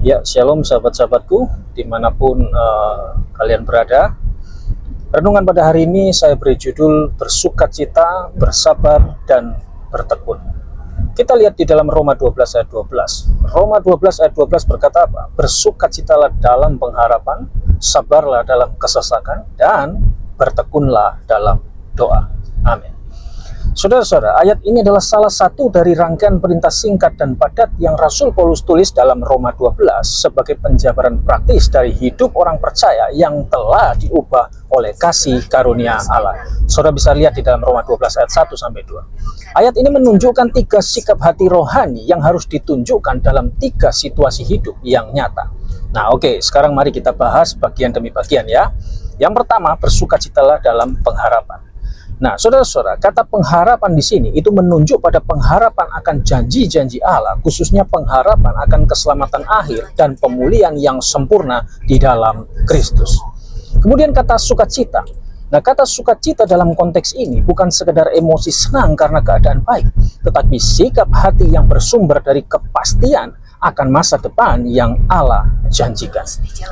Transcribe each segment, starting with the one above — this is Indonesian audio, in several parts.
Ya, shalom sahabat-sahabatku, dimanapun kalian berada. Renungan pada hari ini saya beri judul Bersukacita, Bersabar, dan Bertekun. Kita lihat di dalam Roma 12 ayat 12. Roma 12 ayat 12 berkata apa? Bersukacitalah dalam pengharapan, sabarlah dalam kesesakan, dan bertekunlah dalam doa. Amin. Saudara-saudara, ayat ini adalah salah satu dari rangkaian perintah singkat dan padat yang Rasul Paulus tulis dalam Roma 12 sebagai penjabaran praktis dari hidup orang percaya yang telah diubah oleh kasih karunia Allah. Saudara bisa lihat di dalam Roma 12 ayat 1-2. Ayat ini menunjukkan 3 sikap hati rohani yang harus ditunjukkan dalam 3 situasi hidup yang nyata. Nah, oke, sekarang mari kita bahas bagian demi bagian ya. Yang pertama, bersukacitalah dalam pengharapan. Nah, saudara-saudara, kata pengharapan di sini itu menunjuk pada pengharapan akan janji-janji Allah, khususnya pengharapan akan keselamatan akhir dan pemulihan yang sempurna di dalam Kristus. Kemudian kata sukacita. Nah, kata sukacita dalam konteks ini bukan sekedar emosi senang karena keadaan baik, tetapi sikap hati yang bersumber dari kepastian akan masa depan yang Allah janjikan.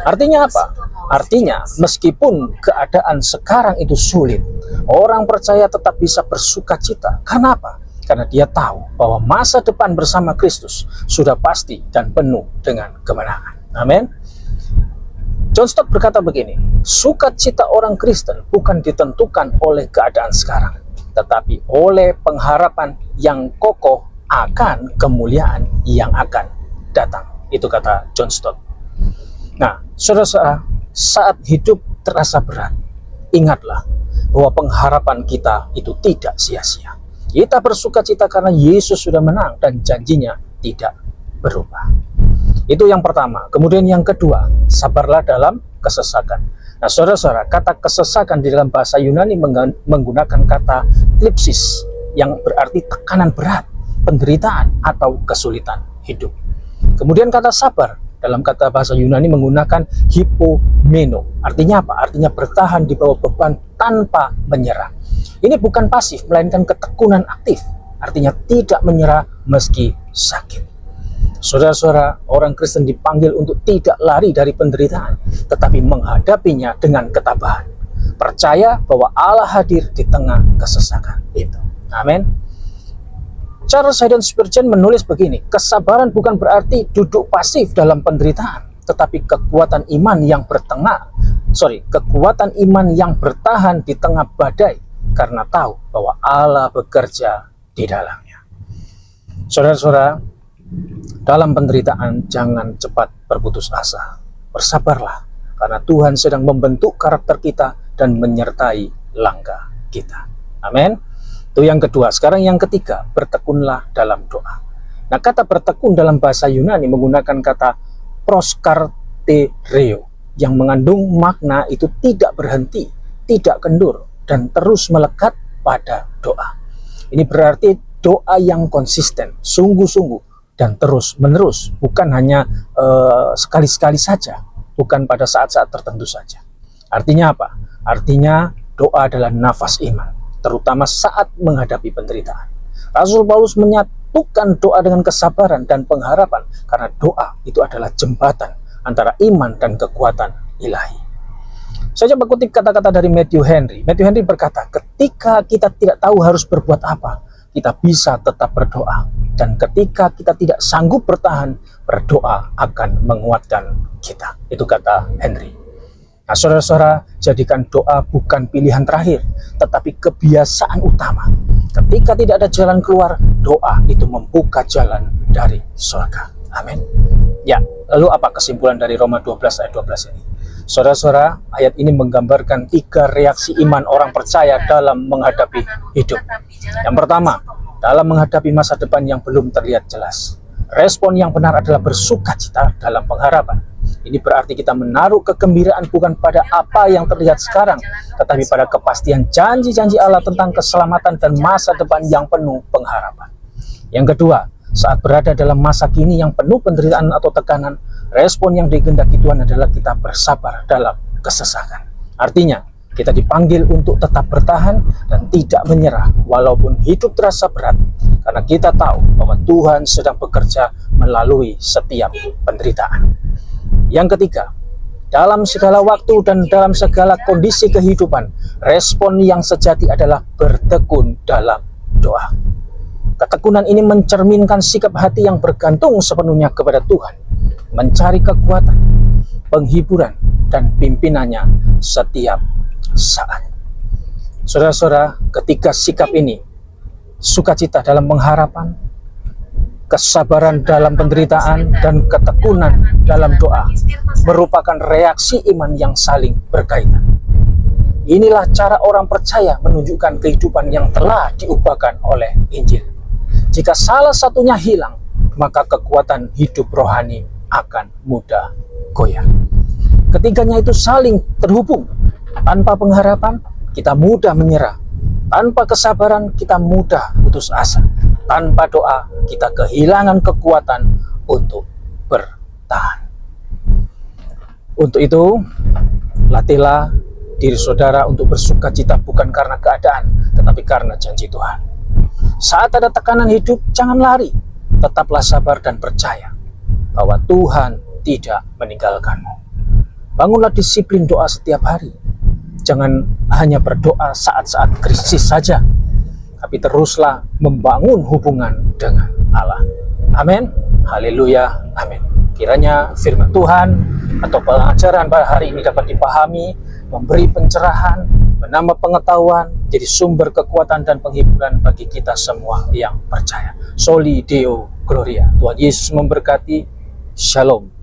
Artinya apa? Artinya meskipun keadaan sekarang itu sulit, orang percaya tetap bisa bersukacita. Karena apa? Karena dia tahu bahwa masa depan bersama Kristus sudah pasti dan penuh dengan kemenangan. Amin. John Stott berkata begini, sukacita orang Kristen bukan ditentukan oleh keadaan sekarang, tetapi oleh pengharapan yang kokoh akan kemuliaan yang akan datang. Itu kata John Stott. Nah, saudara-saudara, saat hidup terasa berat, ingatlah bahwa pengharapan kita itu tidak sia-sia. Kita bersukacita karena Yesus sudah menang dan janjinya tidak berubah. Itu yang pertama. Kemudian yang kedua, sabarlah dalam kesesakan. Nah, saudara-saudara, kata kesesakan di dalam bahasa Yunani menggunakan kata klipsis yang berarti tekanan berat, penderitaan, atau kesulitan hidup. Kemudian kata sabar dalam kata bahasa Yunani menggunakan hipomeno. Artinya apa? Artinya bertahan di bawah beban tanpa menyerah. Ini bukan pasif, melainkan ketekunan aktif. Artinya tidak menyerah meski sakit. Saudara-saudara, orang Kristen dipanggil untuk tidak lari dari penderitaan, tetapi menghadapinya dengan ketabahan. Percaya bahwa Allah hadir di tengah kesesakan itu. Amin. Charles Haddon Spurgeon menulis begini, kesabaran bukan berarti duduk pasif dalam penderitaan, tetapi kekuatan iman yang bertahan di tengah badai karena tahu bahwa Allah bekerja di dalamnya. Saudara-saudara, dalam penderitaan jangan cepat berputus asa. Bersabarlah, karena Tuhan sedang membentuk karakter kita dan menyertai langkah kita. Amin. Itu yang kedua. Sekarang yang ketiga, bertekunlah dalam doa. Nah, kata bertekun dalam bahasa Yunani menggunakan kata proskartereo yang mengandung makna itu tidak berhenti, tidak kendur, dan terus melekat pada doa. Ini berarti doa yang konsisten, sungguh-sungguh, dan terus-menerus, bukan hanya sekali-sekali saja, bukan pada saat-saat tertentu saja. Artinya apa? Artinya doa adalah nafas iman, terutama saat menghadapi penderitaan. Rasul Paulus menyatukan doa dengan kesabaran dan pengharapan karena doa itu adalah jembatan antara iman dan kekuatan ilahi. Saya coba kutip kata-kata dari Matthew Henry. Matthew Henry berkata, ketika kita tidak tahu harus berbuat apa, kita bisa tetap berdoa. Dan ketika kita tidak sanggup bertahan, berdoa akan menguatkan kita. Itu kata Henry. Nah, saudara-saudara, jadikan doa bukan pilihan terakhir, tetapi kebiasaan utama. Ketika tidak ada jalan keluar, doa itu membuka jalan dari surga. Amin. Ya, lalu apa kesimpulan dari Roma 12 ayat 12 ini? Saudara-saudara, ayat ini menggambarkan 3 reaksi iman orang percaya dalam menghadapi hidup. Yang pertama, dalam menghadapi masa depan yang belum terlihat jelas. Respon yang benar adalah bersukacita dalam pengharapan. Ini berarti kita menaruh kegembiraan bukan pada apa yang terlihat sekarang, tetapi pada kepastian janji-janji Allah tentang keselamatan dan masa depan yang penuh pengharapan. Yang kedua, saat berada dalam masa kini yang penuh penderitaan atau tekanan, respon yang dikehendaki Tuhan adalah kita bersabar dalam kesesakan. Artinya, Kita dipanggil untuk tetap bertahan dan tidak menyerah walaupun hidup terasa berat, karena kita tahu bahwa Tuhan sedang bekerja melalui setiap penderitaan. Yang ketiga, dalam segala waktu dan dalam segala kondisi kehidupan, respon yang sejati adalah bertekun dalam doa. Ketekunan ini mencerminkan sikap hati yang bergantung sepenuhnya kepada Tuhan, mencari kekuatan, penghiburan, dan pimpinannya setiap saat. Saudara-saudara, ketika sikap ini, sukacita dalam pengharapan, kesabaran dalam penderitaan, dan ketekunan dalam doa merupakan reaksi iman yang saling berkaitan. Inilah cara orang percaya menunjukkan kehidupan yang telah diubahkan oleh Injil. Jika salah satunya hilang, maka kekuatan hidup rohani akan mudah goyah. Ketiganya itu saling terhubung. Tanpa pengharapan, kita mudah menyerah. Tanpa kesabaran, kita mudah putus asa. Tanpa doa, kita kehilangan kekuatan untuk bertahan. Untuk itu, latihlah diri saudara untuk bersukacita bukan karena keadaan, tetapi karena janji Tuhan. Saat ada tekanan hidup, jangan lari. Tetaplah sabar dan percaya bahwa Tuhan tidak meninggalkanmu. Bangunlah disiplin doa setiap hari. Jangan hanya berdoa saat-saat krisis saja, tapi teruslah membangun hubungan dengan Allah. Amin. Haleluya. Amin. Kiranya firman Tuhan atau pengajaran pada hari ini dapat dipahami, memberi pencerahan, menambah pengetahuan, jadi sumber kekuatan dan penghiburan bagi kita semua yang percaya. Soli Deo Gloria. Tuhan Yesus memberkati. Shalom.